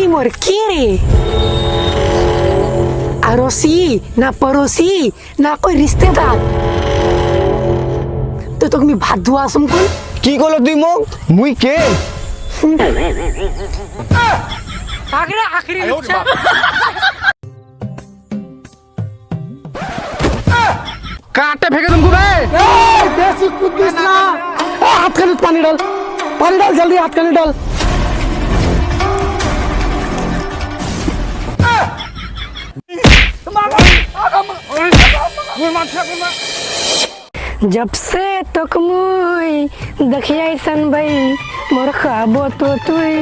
তুই মোর কে রে? আরসি না পড়োসি না কই রিস্তেদার? তো তোকে আমি ভাত ধোয়া আসুম কোন কি করলো তুই মোক মুই কে আগরে আখরি লুচ্চা কাটে ফেকে তুমको বে বেশি কুদিস না। হাত খানি পানি ডাল জলদি হাত খানি ডাল। जब से तक मुई देखिया सन भाई मोर ख्वाबो तो तुई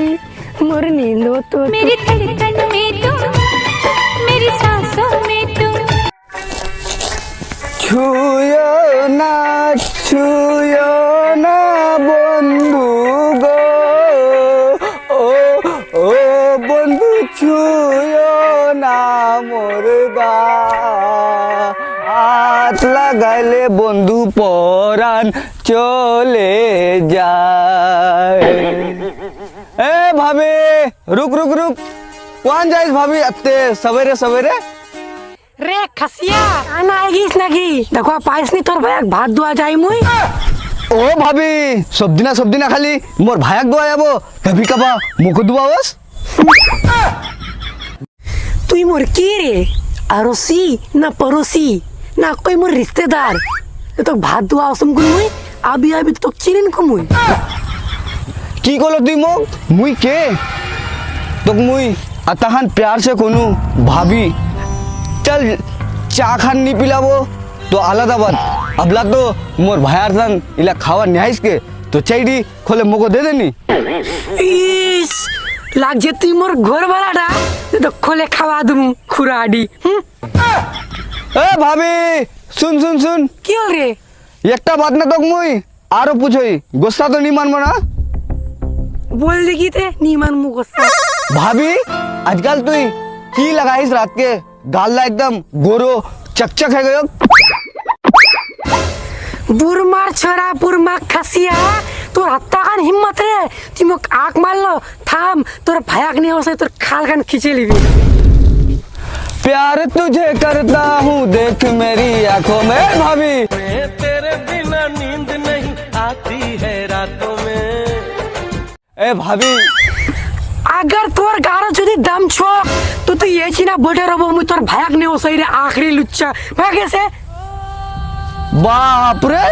मोर नींदो तो मेरी धड़कन में तुम मेरी सांसों में तुम ছুঁয়ো না বন্ধু গো ও ও বন্ধু ছুঁয়ো না মোর গা হাত লাগাইলে বন্ধু পরাণ চলে যায় এ ভাবি रुक कौन जाइस भाभी अत्ते सवेरे सवेरे रे खसिया आना आएगीस नाकी देखो पाइस नहीं तोर भाई भात दुआ जाई मुई ओ भाभी सब दिना खाली मोर भायाक दुआ जाबो कभी कबा मुख दुआवस তুই মোর কে রে? আরসি না পড়োসি না কই মোর রিস্তেদার? তো ভাত দুয়া আসুম কোন মুই আবি তো চিনিন কো মুই की करलो तुई মোক मुई के तोक मुई अतहान प्यार से कोनु भाभी चल चा खान नहीं पिलाबो तो आलादा बात अबला तो मोर भायार संग इला खावा न्याइस के तो चैडी खोले मोको दे देनी इस लाग जे तुई मोर घर वाला तो खोले खावा दूं खुराडी ए भाभी सुन কি হল রে? एकटा बात ना तोक मुई आरो पूछोई गुस्सा तो नहीं मानबो ना बोल देखी थे नीमान मुँह गुस्सा भाभी आजकल तुई की लगाइस रात के गाल एकदम गोरो चकचक है गयो बुरमार छोरा बुरमा खसिया तोर हत्ता खान हिम्मत रे तुम आँख मार लो थाम तोर भयाक नहीं हो सके तोर खाल खान खींचे लीबी प्यार तुझे करता हूँ देख मेरी आंखों में भाभी तेरे बिना नींद नहीं आती है रातों में ए भाभी अगर तोर गारो जुदी दम छो तो ये चीना बोटे रहो मुझ तोर भयाक नहीं हो सही रे आखिरी लुच्चा भागे से बाप रे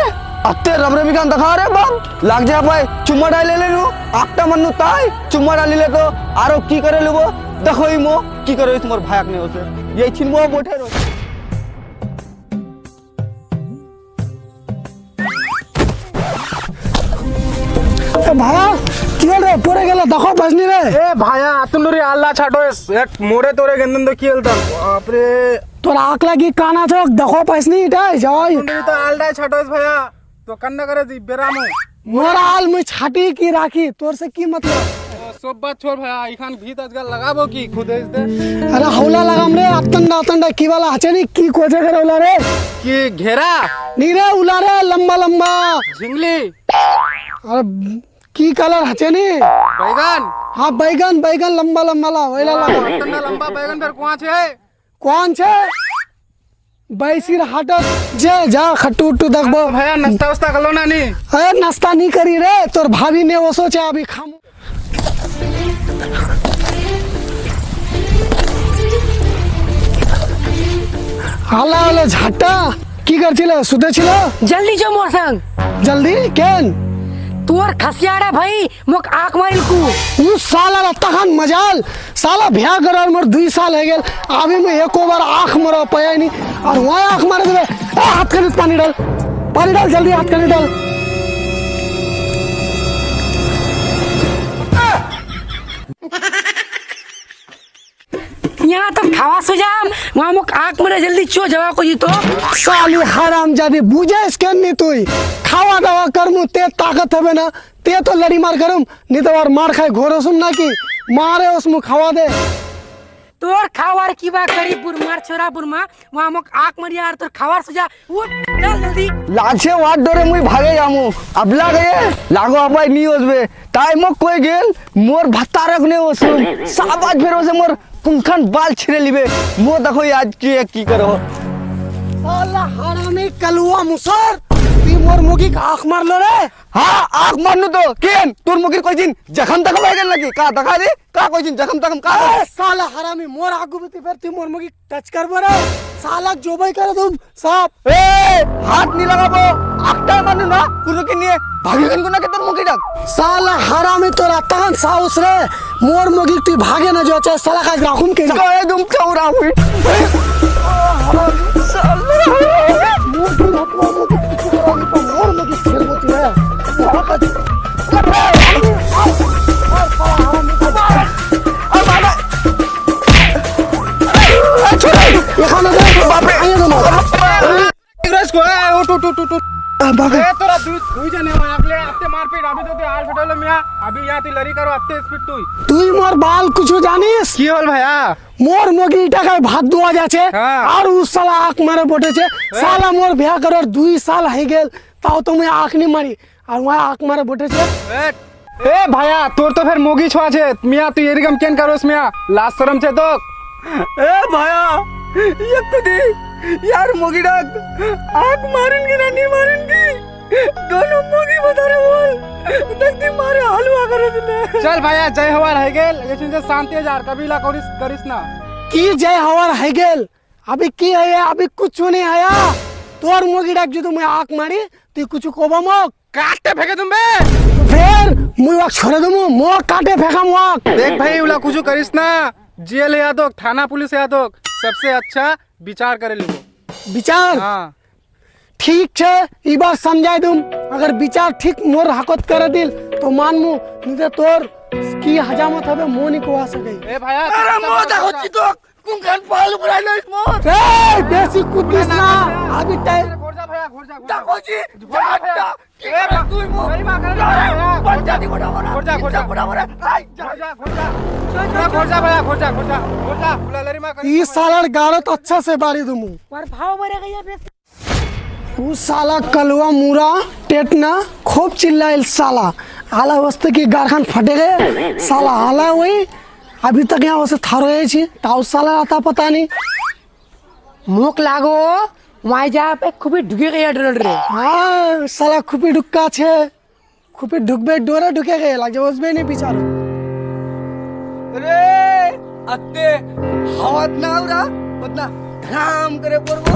अत्ते रबरे भी कान दिखा रे बाप लाग जा भाई चुम्मा डाले ले नु आकटा मन्नु ताई चुम्मा डाली ले तो आरो की करे लेबो देखो ई मो की करे तुम्हार भयाक नहीं होसे ये छिनबो बोठे रो भाया क्यों रे पूरे गेला देखो बजनी रे ए भाया तुम रे अल्लाह छाटो एक मोरे तोरे गंदन तो कियल तन बाप रे तोर आँख लगी काना छो देखो पैसनी इटाई जाई तुम तो आलडा छाटो भाया तो कन्ना करे जी बेरामो मोरा हाल में छाटी की राखी तोर से की मतलब सब बात छोड़ भाया इखान भीत अजगा लगाबो की खुद दे अरे हौला लगाम रे अतंडा की वाला हचनी की कोजे करे उला रे की घेरा नी रे उला रे लंबा झिंगली अरे की कलर हचनी बैगन हाँ बैगन लंबा ला वैला लगा इतना लंबा बैगन फिर कौन छे बैसिर हाटत जे जा खट्टू उट्टू देखबो भाया नाश्ता वास्ता कलो ना नी अरे नाश्ता नहीं करी रे तोर भाभी ने वो सोचा अभी खामु हाला झाटा की करছিল सुते ছিল जल्दी जो मोर संग जल्दी केन तोर खसियाड़ा भाई मोक आँख मारिल कु उ साला रत्ता खान मजाल साला भ्या करर मोर 2 साल है गेल अभी मैं एको बार आँख मरो पया नहीं और वहाँ आँख मार दे हाथ कर पानी डाल जल्दी हाथ कर डाल यहाँ तो खावा सुजाम वहाँ मुक आँख मरे जल्दी चो जवा को जी तो साली हराम जादी बुझे इसके नहीं तू खावा दावा करमु ते ताकत है ना ते तो लड़ी मार करम नहीं तो मार खाए घोर सुन ना की मारे उसमें खावा दे তোর খাওয়ার কিবা করি বুরমার ছোরা বুরমা ওয়া মোক আক মারি আর তোর খাওয়ার সুজা উঠ চল জলদি লাছে ওয়ার ডরে মুই ভাগে যামু আবলা গয়ে লাগো আপাই নি আসবে তাই মোক কই গেল মোর ভাতারক নে ওসু সাবাজ ফের ওসে মোর কুনখান বাল ছিড়ে লিবে মো দেখো আজ কি করো साला हरामी कलुआ मुसर তুই মোর মুগি আখ মারলো রে হ্যাঁ আখ মারনু তো কেন তোর মুখের কইছিন জখম তখম হয়ে গেল নাকি কা দেখা দে কা কইছিন জখম তখম কা এ साला हरामी মোর আগু বিতি ফের তুই মোর মুগি টাচ করবো রে साला জবাই করে তুম সাপ এ হাত নি লাগাবো আখটা মারনু না কুরুকে নিয়ে ভাগে গেন নাকি তোর মুখে ডাক साला हरामी তোরা তান সাউস রে মোর মুগি তুই ভাগে না যাচ্ছে साला কাজ রাখুম কে একদম চাউরা হুই তোরা দুই জনে আপলে আপতে মারপিট আবি তো তুই হাল ফেটালো মিয়া আবি ইয়া তুই লড়ি করো আপতে স্পিড তুই মোর বাল কিছু জানিস কি হল ভাইয়া মোর মুগি টাকায় ভাত দেওয়া যাচ্ছে হ্যাঁ। আর উ साला আখ মারে বটেছে साला মোর বিয়া করার 2 সাল হয়ে গেল তাও তুমি আখ নি মারি আর ওয়া আখ মারে বটেছে এ ভাইয়া তোর তো ফের মোগি ছো আছে মিয়া তুই এরকম কেন করোস মিয়া লাজ শরম ছে তো এ ভায়া ये कदी यार मोगी डाक आग मारेंगे ना नहीं मारेंगे दोनों मोगी बता रहे बोल देखती मारे हलवा कर दिले चल भाइया जय हवा रह गेल लेकिन से शांति जार कबीला करिस ना কি জয় হওয়ার হয়ে গেল আবি কি হয়ে আবি কিছু নেই আয়া তোর মুগি ডাক যদি মুই আখ মারি তুই কিছু কবা মোক काटे फेंके तुम बे ফের মুই ওয়াক ছড়ে দেবো মোক কাটে ফেকা মোক देख भाई उला कुछ करिस ना जेल या तो थाना पुलिस या तो सबसे अच्छा विचार करे लिबो বিচার हां ঠিক છે এই বার সমঝাই দুম अगर বিচার ঠিক মোর হাকত করে দিল তো মানমু নিতে তোর কি হাজামত হবে মনি কোয়া সকে ए भाइया अरे मो देखो चितो कुंगन पाल बुराई नहीं मोर এই বেশি কুদিস না আবি টাইম घोर जा भाइया घोर जा देखो जी जाटा की कर तू मो मेरी मां कर पंचायती बड़ा बड़ा घोर जा घोर जा बड़ा बड़ा आई घोर जा घोर जा भाइया घोर जा उला लरी मां ई सालर गारत अच्छा से बारी दुमु पर भाव मरे गया बेस उ साला कलवा मुरा टेटना खूब चिल्लाइल साला आला वस्ते की गारखान फटे गए साला आला वही अभी तक यहाँ वैसे थारो छी ताऊ साला आता पता नहीं मुख लागो वहाँ जा पे खूबी ढुके गया डर रे हाँ साला खूबी ढुक्का छे खूबी ढुकबे डोरे ढुके गए लागे उसमें नहीं बिचारो अरे अत्ते हवत ना उरा उतना धाम करे पड़बो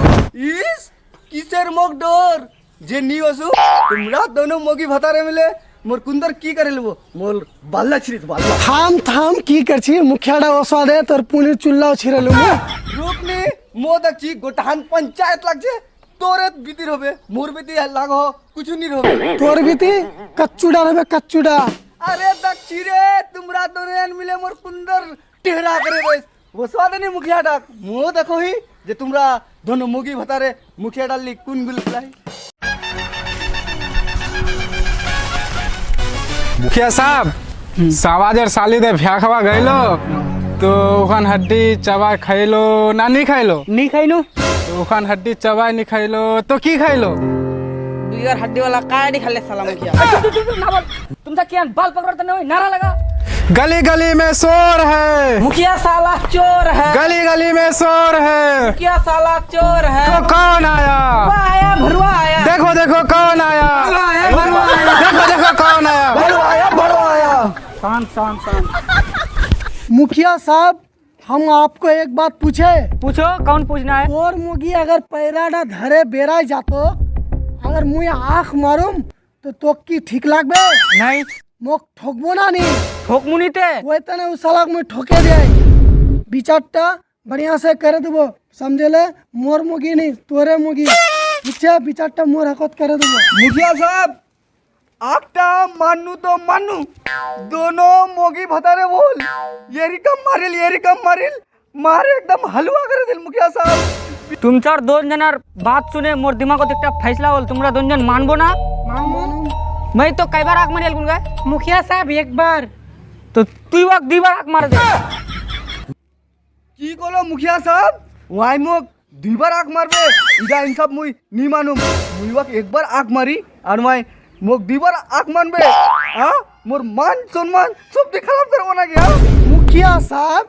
इस किसर मोक डोर जे नी ओसु तुमरा दोनों मोगी भतारे मिले मोर कुंदर की करे लेबो मोर बाल्ला छिरित बाल्ला থাম থাম কি করছি মুখিয়াটা ওসাদে তোর পুনি চুল্লাও ছিঁড়ে লুমু रुकनी मो देखছি गोटान पंचायत लागছে তোরে বিতির হবে মোর বিতি লাগো কিছু নি হবে তোর বিতি কচ্চুডা হবে কচ্চুডা अरे देखছি রে তোমরা दोनों मिले मोर कुंदर टेहरा करे रे ওসাদে মুখিয়া ডাক মো দেখো হি যে তোমরা दोनों मोगी भतारे मुखिया डाली कुन गुललाई मुखिया साहब सावाजर साली दे भ्या खवा गइलो तो ओखान हड्डी चबाय खाइलो ना नहीं खाइलो नहीं खाइनु तो ओखान हड्डी चबाय नहीं खाइलो तो की खाइलो बिगर हड्डी वाला काड़ी खाले साला मुखिया तुमचा क्या बाल पकड़ता नहीं नारा लगा गली गली में शोर है मुखिया साला चोर है गली गली में शोर है मुखिया साला चोर है तो कौन आया भरुआ आया भरुआ आया देखो देखो कौन आया देखो देखो कौन आया बड़ो आया शांत शांत शांत मुखिया साहब हम आपको एक बात पूछे पूछो कौन पूछना है और मुगी अगर पैराडा धरे बेरा जातो अगर मुझे आँख मारूम तो की ठीक लागबे नहीं মোক ঠকবো না নি ठोक मुनीते ওই তনে उ साला मुझे ठोके दे বিচারটা बढ़िया से करे देबो समझले मोर मुगी नहीं तोरे मुगी বুঝছে বিচারটা মোর হাকত করে দেবো मुखिया साहब आकटा मानू तो मानू दोनों मोगी भतारे बोल येरी कम मारिल मारे एकदम हलवा करे दिल मुखिया साहब तुमचार दोन जनार बात सुने मोर दिमागत एक फैसला होल तुमरा दोन जन मानबो ना मैं तो कई बार आग मारे गुनगा मुखिया साहब एक बार तो तू वक्त दी बार आग मार दे কি কলো মুখিয়া সাহেব ওয়াই মোক দুইবার আঁক মারবে ইদা ইনসাফ মুই নি মানুম মুই ওয়াক একবার আঁক মারি আর মাই মোক দুইবার আঁক মানবে হ্যাঁ মোর মান সম্মান সব দিয়ে খারাপ করবো নাকি হ্যাঁ मुखिया साहब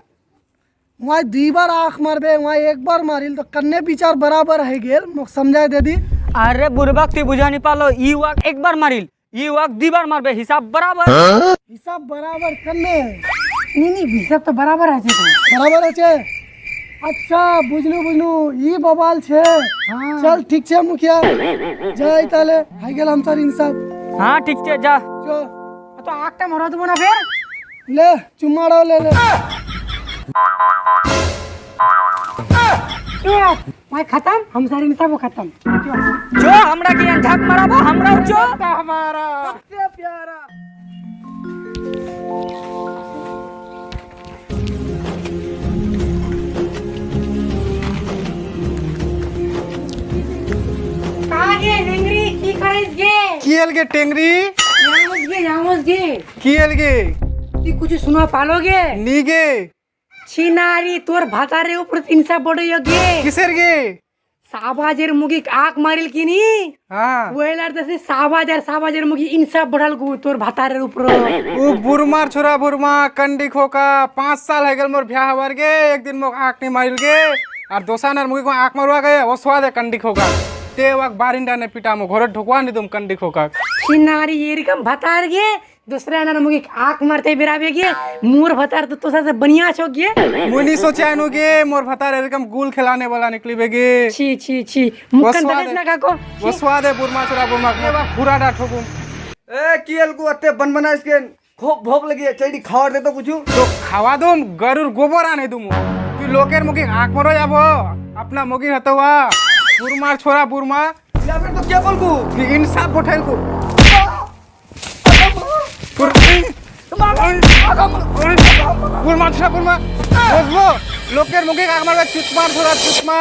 वहाँ 2 बार आँख मारबे वहाँ 1 बार मारिल तो कन्ने विचार बराबर है गेल मुख समझाए दे दी अरे बुरबक ती बुझा नहीं पालो ई वाक एक बार मारिल ई वाक 2 बार मारबे हिसाब बराबर हिसाब बराबर करने नहीं हिसाब तो बराबर है बराबर है अच्छा बुझलू ई बवाल छे चल ठीक छे मुखिया जय ताले हाय गेल हम तार इंसाफ हाँ ठीक है जा चो तो आँखटा मरा देबो ना फिर ले चुम्माड़ो ले मैं खत्म हम सारे इंसाफ खत्म जो हमरा के झक माराबो हमरा जो हमारा सबसे प्यारा কাগে নেংরি কি করিস গে কি এলগে টেংরি ইয়ামস গে কি এলগে তুই কিছু শোনা পালোগে নিগে ছিনারি তোর ভাতারে উপর 300 বড় গে কিসের গে সাবাজের মুগি আক মারিল কিনি হ্যাঁ ওয়েলার দেশে সাবাজের মুগি ইনসাফ বড়াল গু তোর ভাতারের উপর ও বুরমার ছোরা বুরমা कंडी खोका 5 साल है गेल मोर ब्याह हवर गे एक दिन मोक आँख नहीं मारिल गे और दोसानार मुगी को आँख मारवा गए वो स्वाद है कंडी खोका ते वक बारिंडा ने पिटा मो घरे ढुकवा नहीं तुम कंडी खोका ছিনারি এরকম ভাতার গে दूसरे आनार मुगी आक मारते बिराबे गे मोर भातार तो तोसा से बढ़िया छो गे मुनी सोचा नु गे मोर भतार एरकम गुल खिलाने वाला निकली बेगे छी मुकन दरेस ना काको वो स्वाद है बुरमा छोरा बुरमा के बा पूरा डा ठोकुम ए कियल को अत्ते बन बना इसके खूब भूख लगी है चैडी खावर दे तो कुछ तो खावा दूम गरुर गोबर आने दूम तू लोकेर मुगी आँख मरो जाबो अपना मुगी हतवा बुरमार छोरा बुरमा या फिर तो क्या बोल को इंसाफ उठाइल को बुरमा छोरा बुरमा लोकेर मुगी आँख मारवा चुतमार छोरा चुतमा